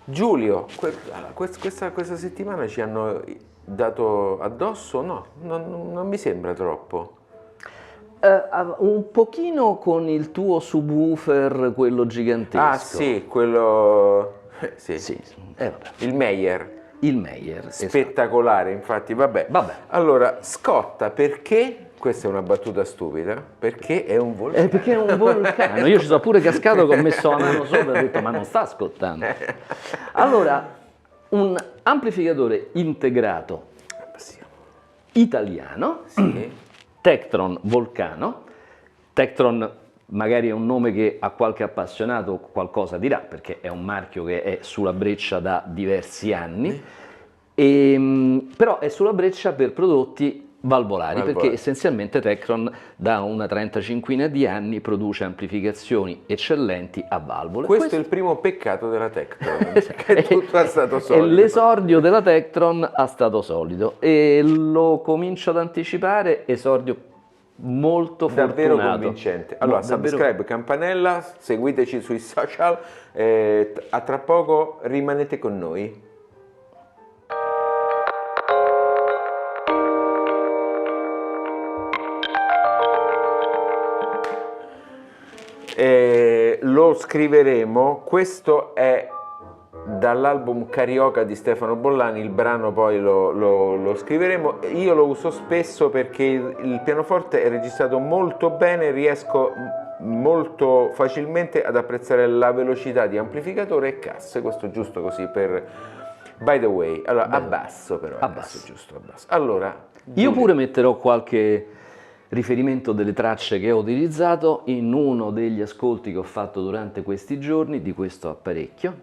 Giulio, questa settimana ci hanno dato addosso? No, non mi sembra troppo. Un pochino con il tuo subwoofer, quello gigantesco. Ah sì, quello... sì, Sì, vabbè. il Meyer. Il Meyer, esatto. Spettacolare, infatti, vabbè. Vabbè. Allora, scotta perché, questa è una battuta stupida, perché è un vulcano. Perché è un vulcano. Io ci sono pure cascato che ho messo la mano sopra e ho detto ma non sta ascoltando. Allora, un amplificatore integrato italiano, Sì. Tektron Volcano. Tektron magari è un nome che a qualche appassionato qualcosa dirà, perché è un marchio che è sulla breccia da diversi anni, però è sulla breccia per prodotti valvolari, perché essenzialmente Tektron da una 35 di anni produce amplificazioni eccellenti a valvole. Questo è il primo peccato della Tektron, che tutto è stato È solido. l'esordio della Tektron a stato solido e lo comincio ad anticipare, esordio molto Davvero fortunato. convincente. Allora, Davvero... subscribe, campanella, seguiteci sui social, a tra poco rimanete con noi. Lo scriveremo, questo è dall'album Carioca di Stefano Bollani, il brano poi lo scriveremo. Io lo uso spesso perché il pianoforte è registrato molto bene, riesco molto facilmente ad apprezzare la velocità di amplificatore e casse, questo giusto così per... By the way, allora abbasso però, adesso giusto, abbasso. Allora, io pure metterò qualche riferimento delle tracce che ho utilizzato in uno degli ascolti che ho fatto durante questi giorni di questo apparecchio,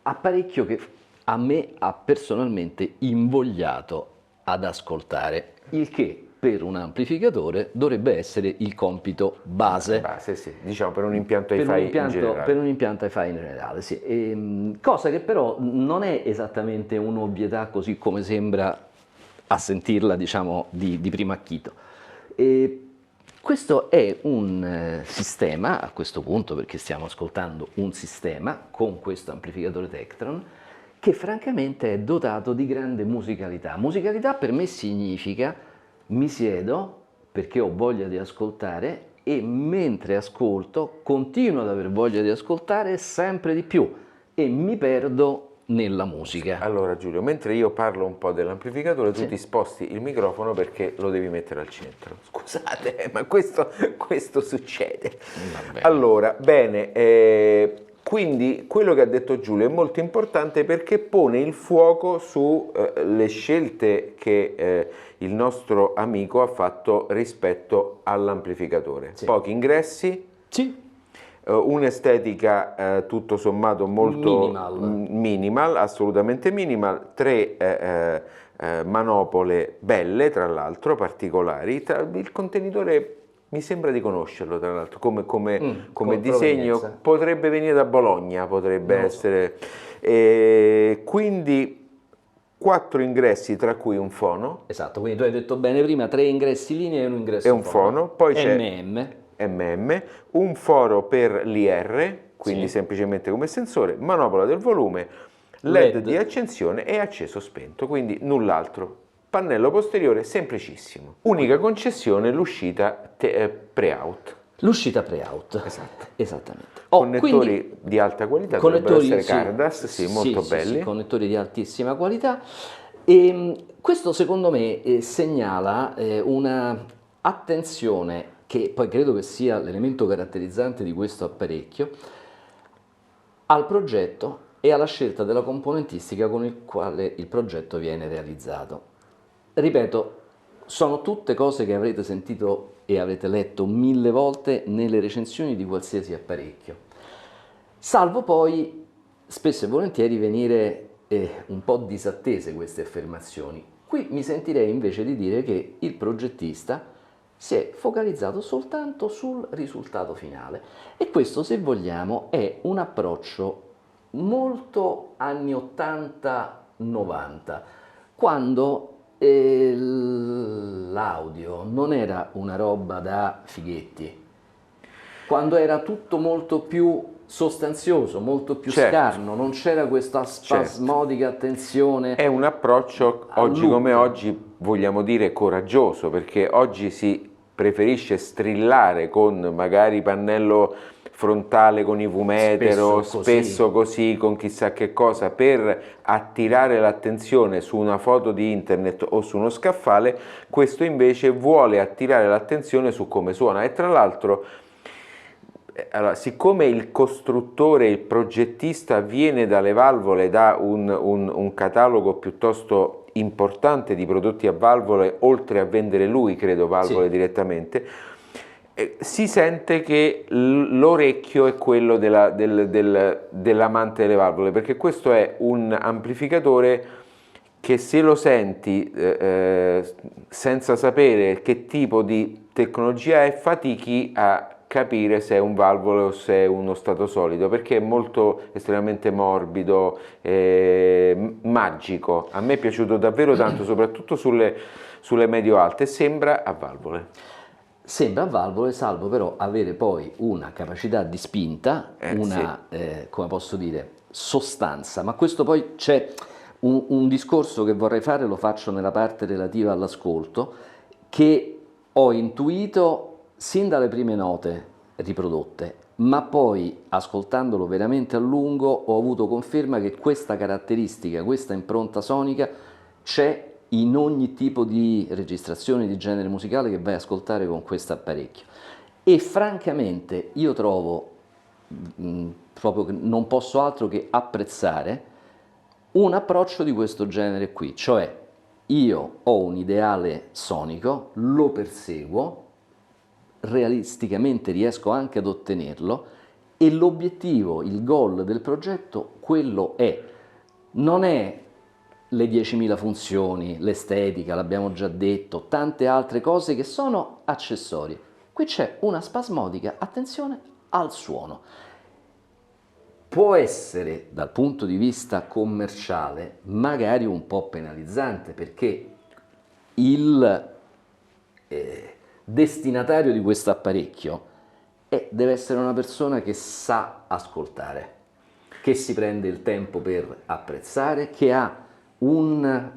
apparecchio che a me ha personalmente invogliato ad ascoltare, il che per un amplificatore dovrebbe essere il compito base. Base, sì, diciamo per un impianto hi-fi in generale. Per un impianto hi-fi in generale, sì. Cosa che però non è esattamente un'ovvietà così come sembra a sentirla, diciamo, di primo acchito. Questo è un sistema, a questo punto, perché stiamo ascoltando un sistema con questo amplificatore Tektron, che francamente è dotato di grande musicalità. Musicalità per me significa mi siedo perché ho voglia di ascoltare e mentre ascolto continuo ad aver voglia di ascoltare sempre di più e mi perdo nella musica. Allora Giulio, mentre io parlo un po' dell'amplificatore, tu ti sposti il microfono perché lo devi mettere al centro. Scusate, ma questo succede. Allora, bene, quindi quello che ha detto Giulio è molto importante perché pone il fuoco sulle scelte che il nostro amico ha fatto rispetto all'amplificatore. Sì. Pochi ingressi. Sì. Un'estetica tutto sommato molto minimal, assolutamente minimal, 3 manopole belle, tra l'altro, particolari. Il contenitore mi sembra di conoscerlo, tra l'altro, come disegno, potrebbe venire da Bologna, potrebbe essere. Quindi 4 ingressi, tra cui un fono. Esatto, quindi tu hai detto bene prima, 3 ingressi linea e un ingresso e un fono. Poi c'è MM, un foro per l'IR, quindi semplicemente come sensore, manopola del volume, LED di accensione e acceso spento, quindi null'altro. Pannello posteriore semplicissimo. Unica concessione, l'uscita pre-out. L'uscita pre-out. Esatto. Esattamente. Connettori di alta qualità, dovrebbero essere Cardas, molto belli. Sì, connettori di altissima qualità. E questo secondo me segnala una attenzione che poi credo che sia l'elemento caratterizzante di questo apparecchio, al progetto e alla scelta della componentistica con il quale il progetto viene realizzato. Ripeto, sono tutte cose che avrete sentito e avrete letto 1000 volte nelle recensioni di qualsiasi apparecchio, salvo poi spesso e volentieri venire un po' disattese queste affermazioni. Qui mi sentirei invece di dire che il progettista si è focalizzato soltanto sul risultato finale e questo, se vogliamo, è un approccio molto anni 80-90, quando l'audio non era una roba da fighetti, quando era tutto molto più sostanzioso, molto più Certo. scarno, non c'era questa spasmodica attenzione. È un approccio oggi look. come oggi, vogliamo dire, coraggioso, perché oggi si preferisce strillare con magari pannello frontale con IV metero, spesso così, con chissà che cosa, per attirare l'attenzione su una foto di internet o su uno scaffale. Questo invece vuole attirare l'attenzione su come suona. E tra l'altro, allora, siccome il costruttore, il progettista viene dalle valvole, da un catalogo piuttosto importante di prodotti a valvole, oltre a vendere lui, credo, valvole direttamente, si sente che l'orecchio è quello dell'amante delle valvole, perché questo è un amplificatore che, se lo senti senza sapere che tipo di tecnologia è, fatichi a capire se è un valvole o se è uno stato solido, perché è molto estremamente morbido, magico. A me è piaciuto davvero tanto, soprattutto sulle medio-alte, sembra a valvole. Sembra a valvole, salvo però avere poi una capacità di spinta, come posso dire, sostanza. Ma questo poi c'è un discorso che vorrei fare, lo faccio nella parte relativa all'ascolto, che ho intuito sin dalle prime note riprodotte, ma poi ascoltandolo veramente a lungo ho avuto conferma che questa caratteristica, questa impronta sonica c'è in ogni tipo di registrazione di genere musicale che vai a ascoltare con questo apparecchio. E francamente io trovo, proprio che non posso altro che apprezzare un approccio di questo genere qui, cioè io ho un ideale sonico, lo perseguo, realisticamente riesco anche ad ottenerlo, e l'obiettivo, il goal del progetto, quello è. Non è le 10.000 funzioni, l'estetica, l'abbiamo già detto, tante altre cose che sono accessorie. Qui c'è una spasmodica attenzione al suono. Può essere, dal punto di vista commerciale, magari un po' penalizzante, perché il destinatario di questo apparecchio deve essere una persona che sa ascoltare, che si prende il tempo per apprezzare, che ha un,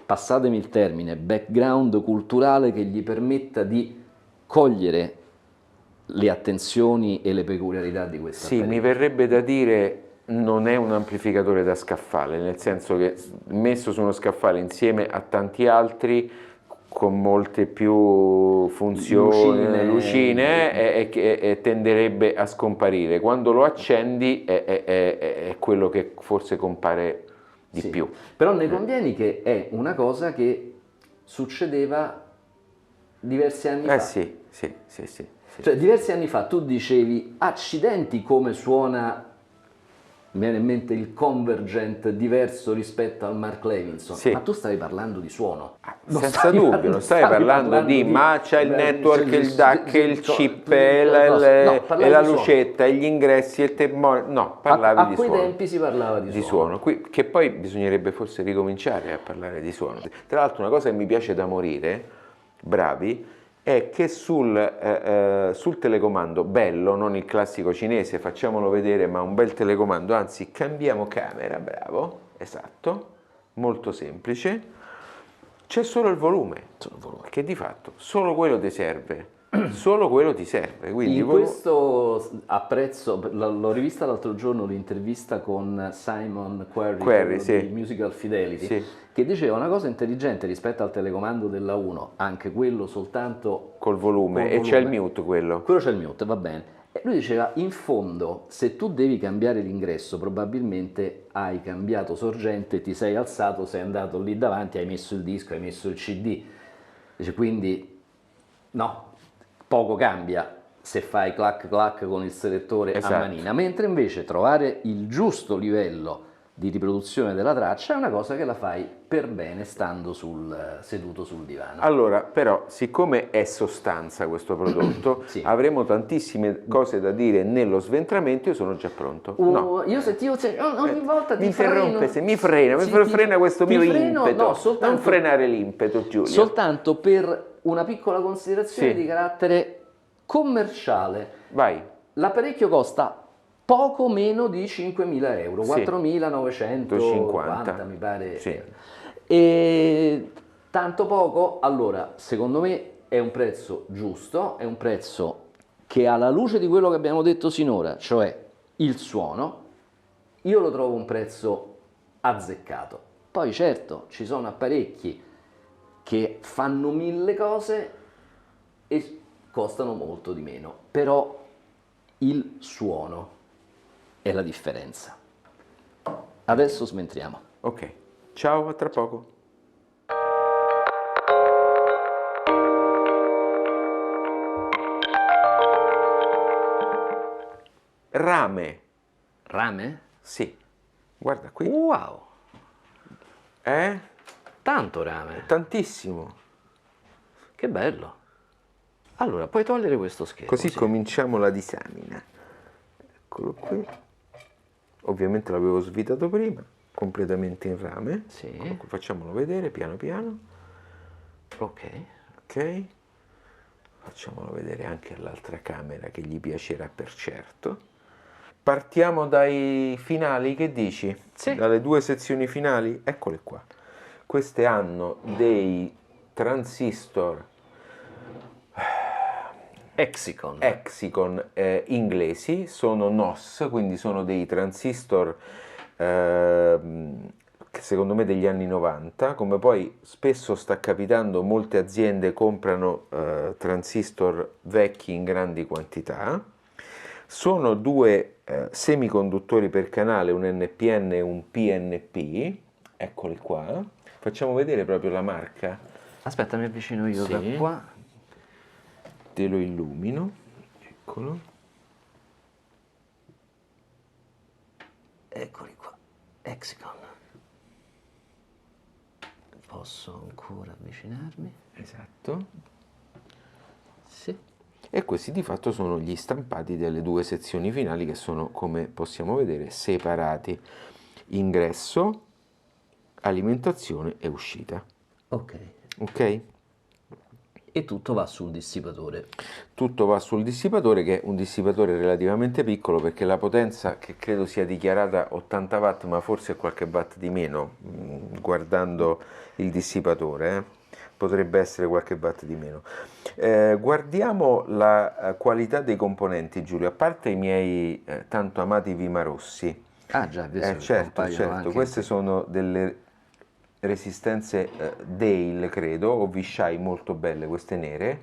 passatemi il termine, background culturale che gli permetta di cogliere le attenzioni e le peculiarità di questo apparecchio. Mi verrebbe da dire, non è un amplificatore da scaffale, nel senso che messo su uno scaffale insieme a tanti altri con molte più funzioni, lucine, e tenderebbe a scomparire. Quando lo accendi è quello che forse compare di più. Però ne convieni che è una cosa che succedeva diversi anni fa. Sì. Cioè, diversi anni fa tu dicevi, accidenti come suona, mi viene in mente il Convergent diverso rispetto al Mark Levinson, ma tu stavi parlando di suono. Senza dubbio, non stavi parlando di ma c'è il network, il DAC, il chip, e la lucetta, e gli ingressi, e il no, parlavi di suono. A quei tempi si parlava di suono. Qui, che poi bisognerebbe forse ricominciare a parlare di suono. Tra l'altro, una cosa che mi piace da morire, bravi, è che sul telecomando bello, non il classico cinese, facciamolo vedere, ma un bel telecomando, anzi cambiamo camera, bravo, esatto, molto semplice, c'è solo il volume, che di fatto solo quello ti serve, solo quello ti serve. Quindi in questo apprezzo, l'ho rivista l'altro giorno l'intervista con Simon Querry di Musical Fidelity, che diceva una cosa intelligente rispetto al telecomando della 1, anche quello soltanto col volume, e c'è il mute quello c'è il mute, va bene. E lui diceva, in fondo, se tu devi cambiare l'ingresso, probabilmente hai cambiato sorgente, ti sei alzato, sei andato lì davanti, hai messo il disco, hai messo il CD. Dice, quindi no, poco cambia se fai clac clac con il selettore a manina, mentre invece trovare il giusto livello di riproduzione della traccia è una cosa che la fai per bene stando seduto sul divano. Allora, però, siccome è sostanza questo prodotto, avremo tantissime cose da dire nello sventramento. Io sono già pronto. Io sentivo ogni volta mi frena questo mio impeto. Non frenare l'impeto, Giulia. Soltanto per una piccola considerazione di carattere commerciale. Vai. L'apparecchio costa poco meno di 5.000 euro, Sì. 4.950 mi pare. Sì. E tanto poco? Allora, secondo me è un prezzo giusto, è un prezzo che alla luce di quello che abbiamo detto sinora, cioè il suono, io lo trovo un prezzo azzeccato. Poi certo, ci sono apparecchi che fanno 1000 cose e costano molto di meno, però il suono è la differenza. Adesso smentriamo. Ok, ciao, a tra poco. Rame, Rame? sì, guarda qui, Wow, è tanto rame, tantissimo. che bello. Allora, puoi togliere questo schermo, Così sì. cominciamo la disamina. Eccolo qui. Ovviamente l'avevo svitato prima, completamente in rame. Sì. Eccolo qui, facciamolo vedere piano piano. Ok. Ok. Facciamolo vedere anche all'altra camera che gli piacerà per certo. Partiamo dai finali, che dici? Sì. Dalle 2 sezioni finali? Eccole qua. Queste hanno dei transistor Exicon. Exicon inglesi, sono NOS, quindi sono dei transistor che secondo me degli anni 90, come poi spesso sta capitando, molte aziende comprano transistor vecchi in grandi quantità. Sono due semiconduttori per canale, un NPN e un PNP, eccoli qua. Facciamo vedere proprio la marca. Aspetta, mi avvicino io da Sì. qua. Te lo illumino, eccolo. Eccoli qua. Exicon. Posso ancora avvicinarmi? Esatto. Sì. E questi di fatto sono gli stampati delle 2 sezioni finali che sono, come possiamo vedere, separati. Ingresso, alimentazione e uscita. Ok. Ok? E tutto va sul dissipatore. Tutto va sul dissipatore, che è un dissipatore relativamente piccolo, perché la potenza, che credo sia dichiarata 80 watt, ma forse qualche watt di meno, guardando il dissipatore, potrebbe essere qualche watt di meno. Guardiamo la qualità dei componenti, Giulio, a parte i miei tanto amati Vimarossi. Ah già, è visto che Certo, compaiono certo, anche queste qui. sono delle resistenze Dale, credo, o Vishai molto belle, queste nere,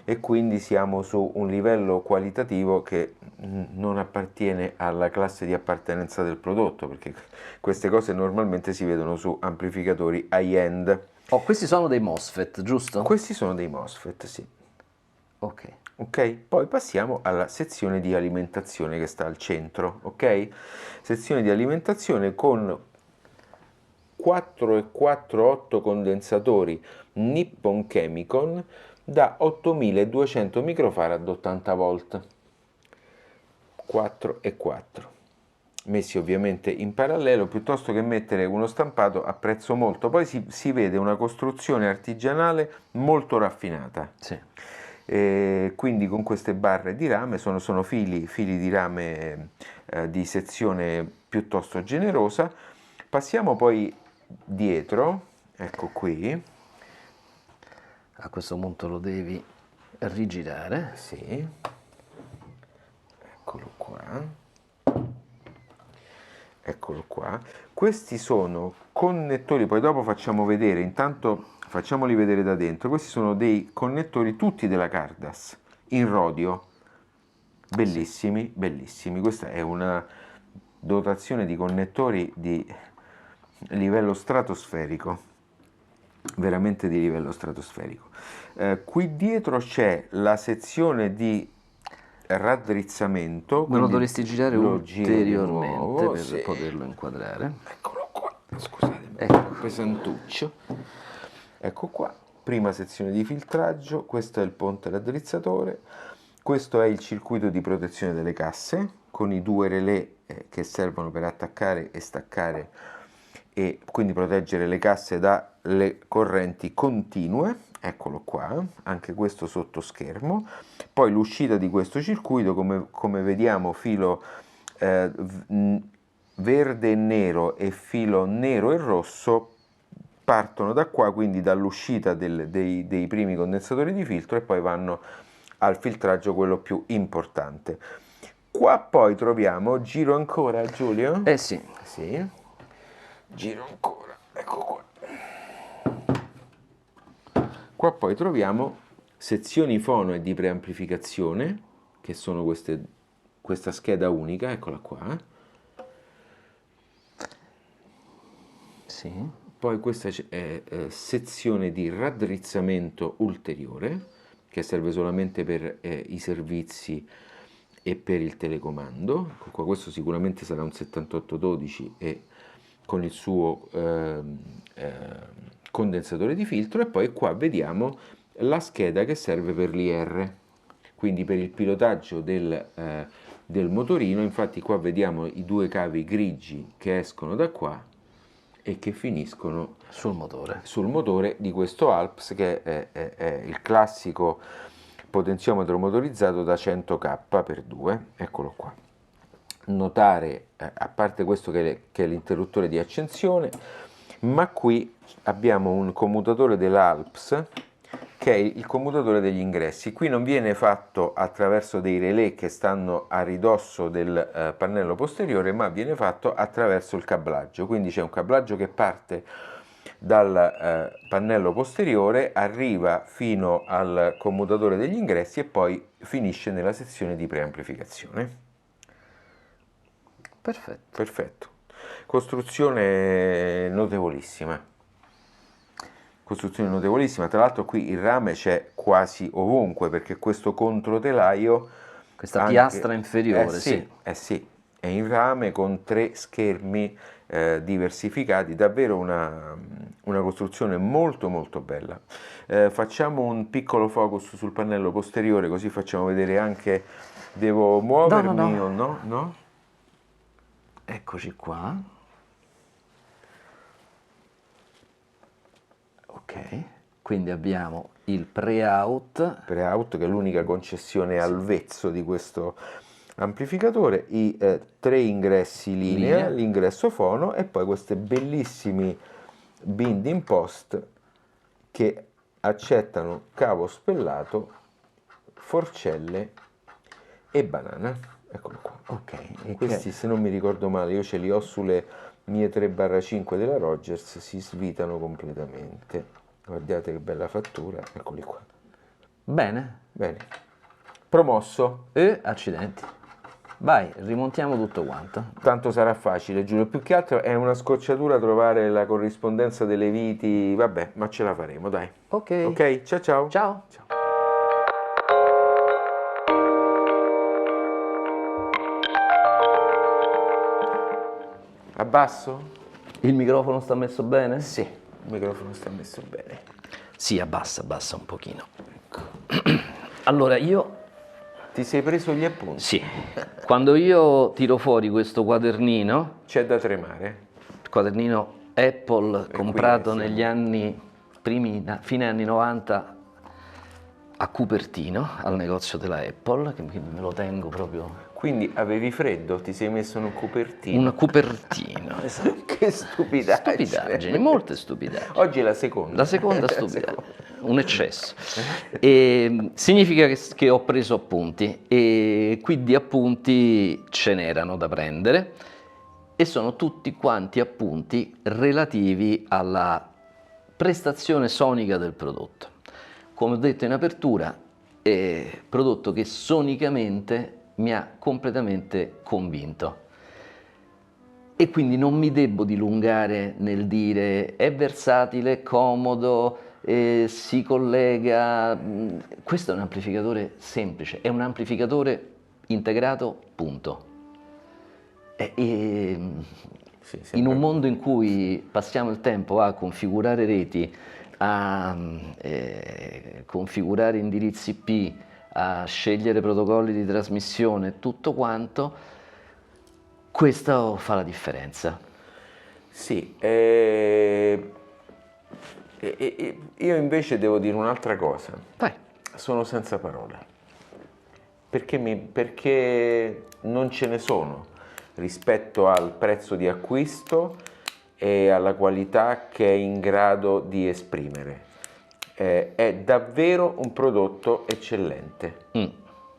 e quindi siamo su un livello qualitativo che non appartiene alla classe di appartenenza del prodotto, perché queste cose normalmente si vedono su amplificatori high-end. Oh, questi sono dei MOSFET, giusto? Questi sono dei MOSFET, sì. Ok. Ok, poi passiamo alla sezione di alimentazione che sta al centro, ok? Sezione di alimentazione con 4 e 4,8 condensatori Nippon Chemicon da 8200 microfarad 80 volt. 4 e 4 messi ovviamente in parallelo, piuttosto che mettere uno stampato apprezzo molto. Poi si vede una costruzione artigianale molto raffinata. Sì. Quindi con queste barre di rame sono fili di rame di sezione piuttosto generosa. Passiamo poi dietro, ecco qui, A questo punto lo devi rigirare. sì, eccolo qua. Eccolo qua. Questi sono connettori, poi dopo facciamo vedere, intanto facciamoli vedere da dentro. Questi sono dei connettori tutti della Cardas, in rodio, bellissimi, bellissimi. Questa è una dotazione di connettori di livello stratosferico, veramente di livello stratosferico. Qui dietro c'è la sezione di raddrizzamento, Me lo quindi dovresti girare lo giro di ulteriormente nuovo, per sì. poterlo inquadrare. Eccolo qua, scusatemi, Ecco. pesantuccio. Ecco qua, prima sezione di filtraggio, questo è il ponte raddrizzatore, questo è il circuito di protezione delle casse, con i 2 relè che servono per attaccare e staccare e quindi proteggere le casse dalle correnti continue. Eccolo qua, anche questo sotto schermo. Poi l'uscita di questo circuito, come vediamo, filo verde e nero e filo nero e rosso partono da qua, quindi dall'uscita dei primi condensatori di filtro, e poi vanno al filtraggio, quello più importante. Qua poi troviamo, giro ancora Giulio? Sì. Sì, giro ancora, ecco qua. Qua poi troviamo sezioni fono e di preamplificazione, che sono questa scheda unica, eccola qua. Sì. Poi questa è sezione di raddrizzamento ulteriore, che serve solamente per i servizi e per il telecomando. Ecco qua, questo sicuramente sarà un 7812 e con il suo condensatore di filtro. E poi qua vediamo la scheda che serve per l'IR, quindi per il pilotaggio del motorino. Infatti qua vediamo i due cavi grigi che escono da qua e che finiscono Sul motore. sul motore di questo Alps, che è il classico potenziometro motorizzato da 100K per 2, eccolo qua. Notare, a parte questo che è l'interruttore di accensione, ma qui abbiamo un commutatore dell'Alps, che è il commutatore degli ingressi. Qui non viene fatto attraverso dei relè che stanno a ridosso del pannello posteriore, ma viene fatto attraverso il cablaggio. Quindi c'è un cablaggio che parte dal pannello posteriore, arriva fino al commutatore degli ingressi e poi finisce nella sezione di preamplificazione. Perfetto. Perfetto. Costruzione notevolissima. Costruzione notevolissima. Tra l'altro qui il rame c'è quasi ovunque, perché questo controtelaio, Questa piastra inferiore, sì, sì, è in rame con 3 schermi diversificati, davvero una costruzione molto molto bella. Facciamo un piccolo focus sul pannello posteriore, così facciamo vedere anche, devo muovermi o no? No? Eccoci qua. Ok, quindi abbiamo il pre-out. Pre-out, che è l'unica concessione al vezzo di questo amplificatore, i 3 ingressi linea, l'ingresso fono e poi questi bellissimi binding post che accettano cavo spellato, forcelle e banana. Eccolo qua. Ok, Questi, se non mi ricordo male, io ce li ho sulle mie 3/5 della Rogers, si svitano completamente. Guardate che bella fattura, eccoli qua. Bene. Bene. Promosso. Accidenti. Vai, rimontiamo tutto quanto. Tanto sarà facile, Giulio. Più che altro è una scocciatura trovare la corrispondenza delle viti. Vabbè, ma ce la faremo, dai. Ok. Ok, ciao ciao. Ciao. Ciao. Abbasso? Il microfono sta messo bene? Sì, il microfono sta messo bene. Sì, abbassa un pochino. Allora, io... Ti sei preso gli appunti? Sì. Quando io tiro fuori questo quadernino, C'è da tremare. quadernino Apple comprato qui, negli anni fine anni 90 a Cupertino, al negozio della Apple, che me lo tengo proprio... Quindi avevi freddo, ti sei messo in un copertino. Un copertino, esatto. Che stupidaggine. Stupidaggini, molte stupidaggini. Oggi è la seconda. La seconda stupidaggine, un eccesso. E significa che ho preso appunti, e qui di appunti ce n'erano da prendere, e sono tutti quanti appunti relativi alla prestazione sonica del prodotto. Come ho detto in apertura, è prodotto che sonicamente mi ha completamente convinto. E quindi non mi debbo dilungare nel dire è versatile, comodo, si collega. Questo è un amplificatore semplice, è un amplificatore integrato, punto. In un mondo in cui passiamo il tempo a configurare reti, a configurare indirizzi IP, a scegliere protocolli di trasmissione, tutto quanto, questo fa la differenza. Sì, io invece devo dire un'altra cosa. Vai. Sono senza parole. Perché non ce ne sono rispetto al prezzo di acquisto e alla qualità che è in grado di esprimere. È davvero un prodotto eccellente.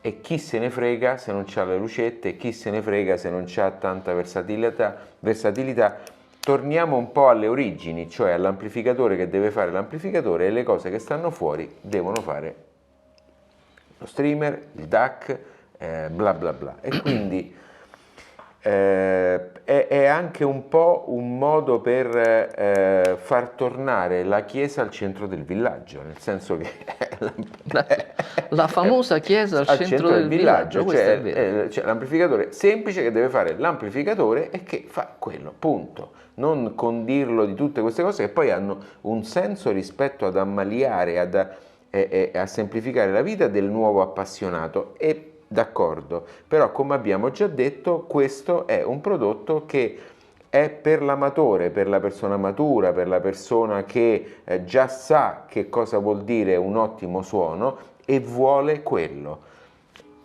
E chi se ne frega se non c'ha le lucette, chi se ne frega se non c'ha tanta versatilità. Torniamo un po' alle origini, cioè all'amplificatore che deve fare l'amplificatore, e le cose che stanno fuori devono fare lo streamer, il DAC, bla bla bla. E quindi è anche un po' un modo per far tornare la chiesa al centro del villaggio, nel senso che la famosa chiesa al centro del villaggio, questo è vero. C'è l'amplificatore semplice che deve fare l'amplificatore e che fa quello, punto. Non condirlo di tutte queste cose che poi hanno un senso rispetto ad ammaliare, a semplificare la vita del nuovo appassionato. E d'accordo, però come abbiamo già detto, questo è un prodotto che è per l'amatore, per la persona matura, per la persona che già sa che cosa vuol dire un ottimo suono e vuole quello.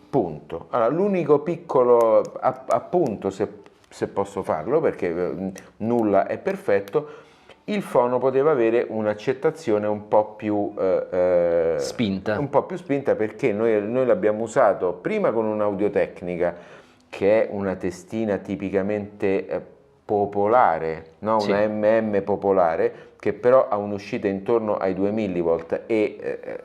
Punto. Allora, l'unico piccolo appunto, se posso farlo, perché nulla è perfetto, il fono poteva avere un'accettazione un po' più spinta. Un po' più spinta, perché noi l'abbiamo usato prima con un'Audio-Tecnica, che è una testina tipicamente popolare, no? Sì. Una MM popolare, che però ha un'uscita intorno ai 2 millivolt e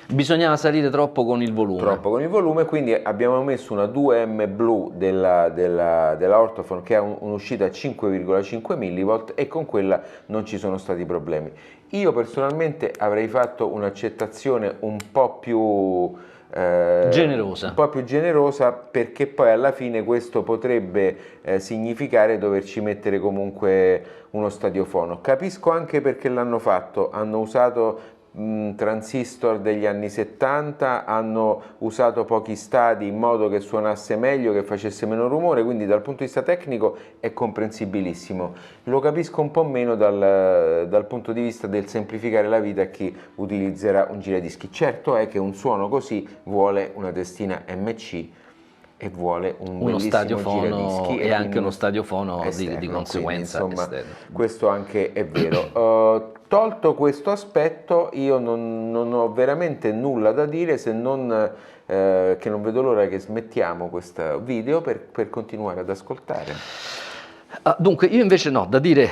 bisognava salire troppo con il volume. Quindi abbiamo messo una 2M Blue della Ortofon che ha un'uscita a 5,5 millivolt, e con quella non ci sono stati problemi. Io personalmente avrei fatto un'accettazione un po' più generosa, perché poi alla fine questo potrebbe significare doverci mettere comunque uno stadiofono. Capisco anche perché l'hanno fatto, hanno usato transistor degli anni 70, hanno usato pochi stadi in modo che suonasse meglio, che facesse meno rumore, quindi dal punto di vista tecnico è comprensibilissimo. Lo capisco un po' meno dal punto di vista del semplificare la vita a chi utilizzerà un giradischi. Certo è che un suono così vuole una testina MC e vuole uno stadiofono e anche uno stadiofono esterno, di conseguenza. Quindi, insomma, questo anche è vero. Tolto questo aspetto, io non ho veramente nulla da dire, se non che non vedo l'ora che smettiamo questo video per continuare ad ascoltare. Dunque, io invece no, da dire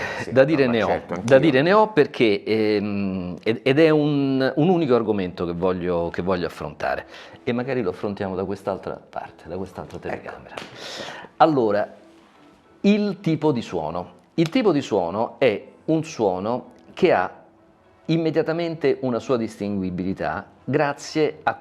ne ho, certo, da dire ne ho, perché ed è un unico argomento che voglio affrontare, e magari lo affrontiamo da quest'altra parte, da quest'altra telecamera. Allora, il tipo di suono. Il tipo di suono è un suono che ha immediatamente una sua distinguibilità grazie a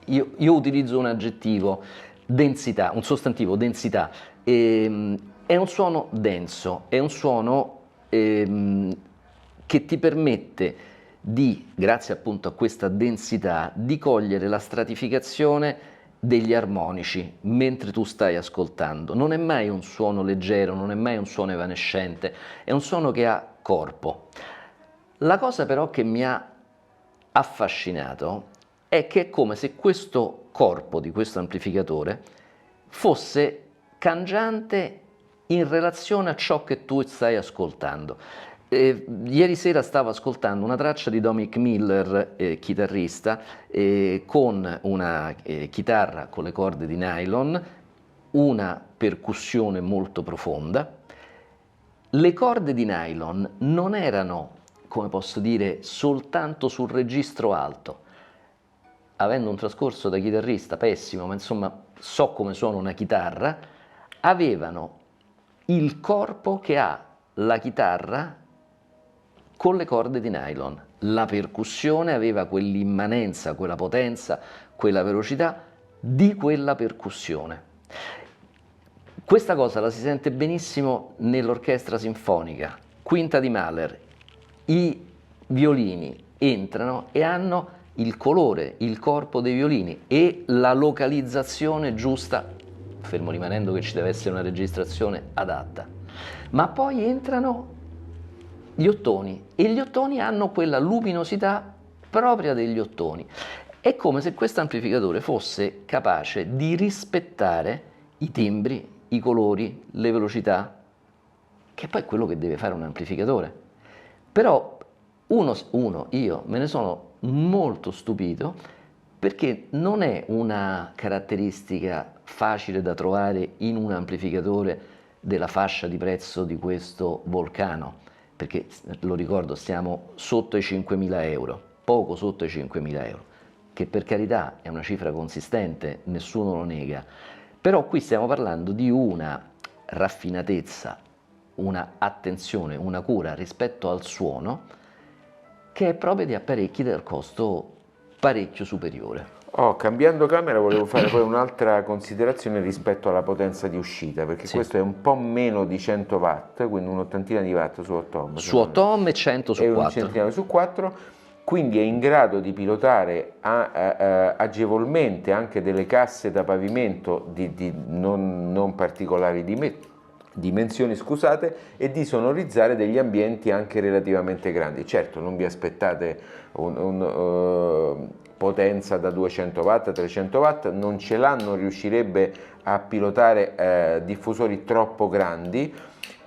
io utilizzo un aggettivo, densità, un sostantivo, densità. È un suono denso, è un suono che ti permette grazie appunto a questa densità, di cogliere la stratificazione degli armonici mentre tu stai ascoltando. Non è mai un suono leggero, non è mai un suono evanescente, è un suono che ha corpo. La cosa però che mi ha affascinato è che è come se questo corpo di questo amplificatore fosse cangiante in relazione a ciò che tu stai ascoltando. Ieri sera stavo ascoltando una traccia di Dominic Miller, chitarrista, con una chitarra con le corde di nylon, una percussione molto profonda. Le corde di nylon non erano, come posso dire, soltanto sul registro alto. Avendo un trascorso da chitarrista pessimo, ma insomma so come suona una chitarra, avevano il corpo che ha la chitarra con le corde di nylon. La percussione aveva quell'immanenza, quella potenza, quella velocità di quella percussione. Questa cosa la si sente benissimo nell'orchestra sinfonica, quinta di Mahler. I violini entrano e hanno il colore, il corpo dei violini e la localizzazione giusta, fermo rimanendo che ci deve essere una registrazione adatta. Ma poi entrano gli ottoni, e gli ottoni hanno quella luminosità propria degli ottoni. È come se questo amplificatore fosse capace di rispettare i timbri, i colori, le velocità, che poi è quello che deve fare un amplificatore. Però io me ne sono molto stupito perché non è una caratteristica facile da trovare in un amplificatore della fascia di prezzo di questo Volcano, perché lo ricordo stiamo sotto i 5.000 euro, poco sotto i 5.000 euro, che per carità è una cifra consistente, nessuno lo nega, però qui stiamo parlando di una raffinatezza, una attenzione, una cura rispetto al suono che è proprio di apparecchi del costo parecchio superiore. Cambiando camera volevo fare poi un'altra considerazione rispetto alla potenza di uscita, perché questo è un po' meno di 100 watt, quindi un'ottantina di watt su 8 ohm. Su 8 ohm e 100 su e 4. un centinaio su 4, quindi è in grado di pilotare agevolmente anche delle casse da pavimento di non particolari dimensioni, scusate, e di sonorizzare degli ambienti anche relativamente grandi. Certo, non vi aspettate potenza da 200 watt, 300 watt, non ce l'ha, non riuscirebbe a pilotare diffusori troppo grandi,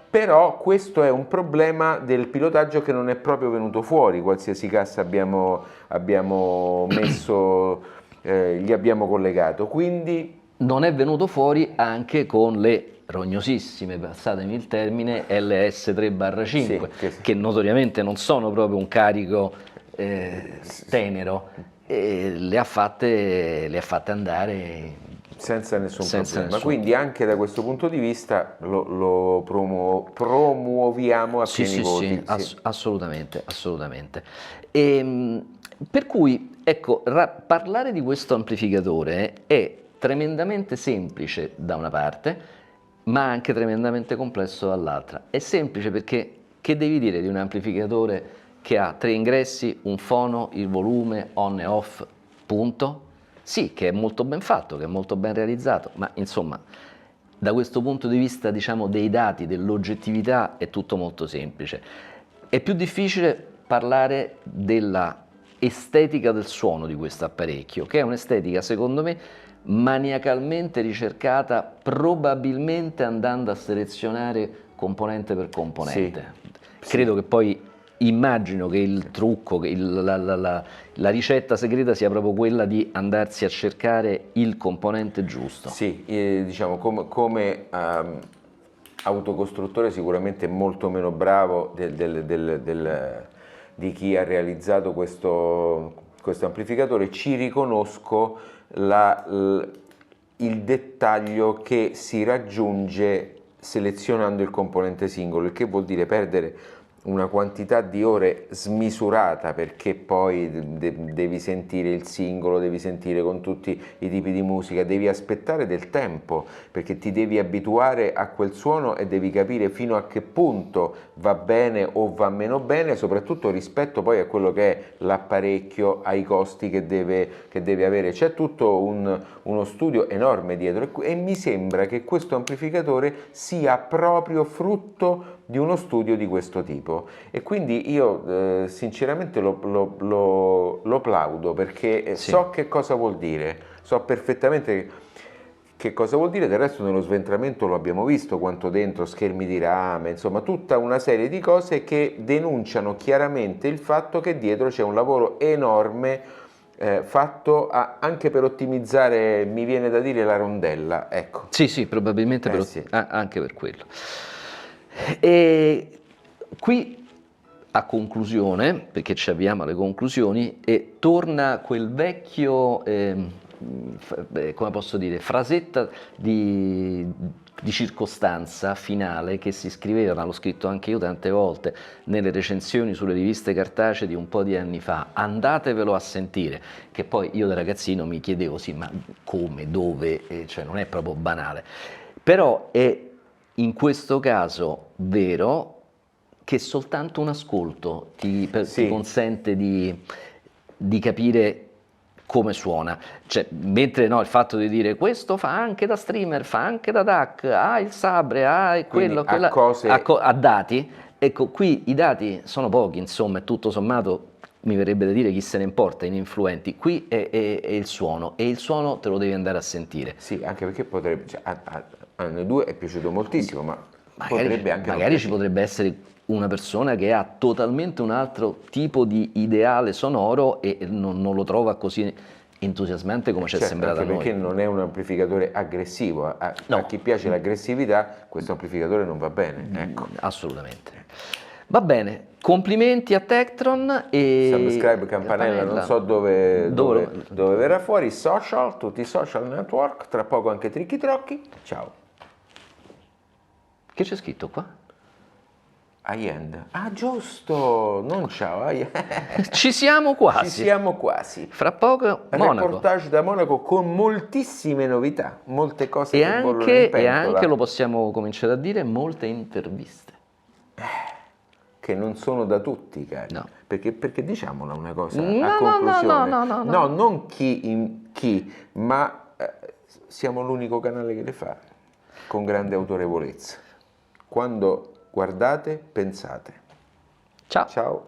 però questo è un problema del pilotaggio che non è proprio venuto fuori, qualsiasi cassa abbiamo messo, gli abbiamo collegato, quindi non è venuto fuori anche con le rognosissime, passatemi il termine, LS3/5, sì, che notoriamente non sono proprio un carico tenero, e le ha fatte andare senza nessun problema. Quindi anche da questo punto di vista lo promuoviamo a pieni voti. Sì, assolutamente, assolutamente. Per cui, ecco, parlare di questo amplificatore è tremendamente semplice da una parte, ma anche tremendamente complesso dall'altra. È semplice perché che devi dire di un amplificatore che ha 3 ingressi, un fono, il volume, on e off, punto? Sì, che è molto ben fatto, che è molto ben realizzato, ma insomma, da questo punto di vista, diciamo, dei dati, dell'oggettività, è tutto molto semplice. È più difficile parlare della estetica del suono di questo apparecchio, che è un'estetica, secondo me, maniacalmente ricercata, probabilmente andando a selezionare componente per componente. Sì, Credo che poi, immagino che il trucco, che la ricetta segreta sia proprio quella di andarsi a cercare il componente giusto. Sì, diciamo come autocostruttore sicuramente molto meno bravo di chi ha realizzato questo amplificatore, ci riconosco il dettaglio che si raggiunge selezionando il componente singolo, il che vuol dire perdere una quantità di ore smisurata, perché poi devi sentire il singolo, devi sentire con tutti i tipi di musica, devi aspettare del tempo perché ti devi abituare a quel suono e devi capire fino a che punto va bene o va meno bene, soprattutto rispetto poi a quello che è l'apparecchio, ai costi che deve avere. C'è tutto uno studio enorme dietro e mi sembra che questo amplificatore sia proprio frutto di uno studio di questo tipo, e quindi io sinceramente lo plaudo, perché so che cosa vuol dire, so perfettamente che cosa vuol dire. Del resto nello sventramento lo abbiamo visto quanto dentro, schermi di rame, insomma tutta una serie di cose che denunciano chiaramente il fatto che dietro c'è un lavoro enorme fatto anche per ottimizzare, mi viene da dire, la rondella, ecco. Sì, probabilmente anche per quello. E qui, a conclusione, perché ci avviamo alle conclusioni, e torna quel vecchio, come posso dire, frasetta di circostanza finale che si scriveva, ma l'ho scritto anche io tante volte nelle recensioni sulle riviste cartacee di un po' di anni fa: andatevelo a sentire, che poi io da ragazzino mi chiedevo, sì, ma come, dove, cioè non è proprio banale, però è in questo caso vero che soltanto un ascolto ti consente di capire come suona. Cioè, mentre no, il fatto di dire questo fa anche da streamer, fa anche da DAC, ha il sabre, ha quello, ha dati. Ecco, qui i dati sono pochi, insomma, e tutto sommato mi verrebbe da dire chi se ne importa, ininfluenti. Qui è il suono, e il suono te lo devi andare a sentire. Sì, anche perché potrebbe, A noi due è piaciuto moltissimo, ma potrebbe anche non magari ci piacere. potrebbe essere una persona che ha totalmente un altro tipo di ideale sonoro e non lo trova così entusiasmante come ci è Certo, sembrato a anche noi. perché non è un amplificatore aggressivo, a No. chi piace l'aggressività questo amplificatore non va bene, ecco. Assolutamente. Va bene, complimenti a Tektron e Subscribe, campanella, non so dove verrà fuori, social, tutti i social network, tra poco anche Tricchi Trocchi, ciao. Che c'è scritto qua? High-end. Ah, giusto, non ciao, high-end. Ci siamo quasi. Ci siamo quasi. Fra poco Monaco. Reportage da Monaco con moltissime novità, molte cose E che bollono in anche, e pentola, anche, lo possiamo cominciare a dire, molte interviste. che non sono da tutti, cari. No. Perché diciamola una cosa No, a no, conclusione. no. Non chi, ma siamo l'unico canale che le fa, con grande autorevolezza. Quando guardate, pensate. Ciao. Ciao.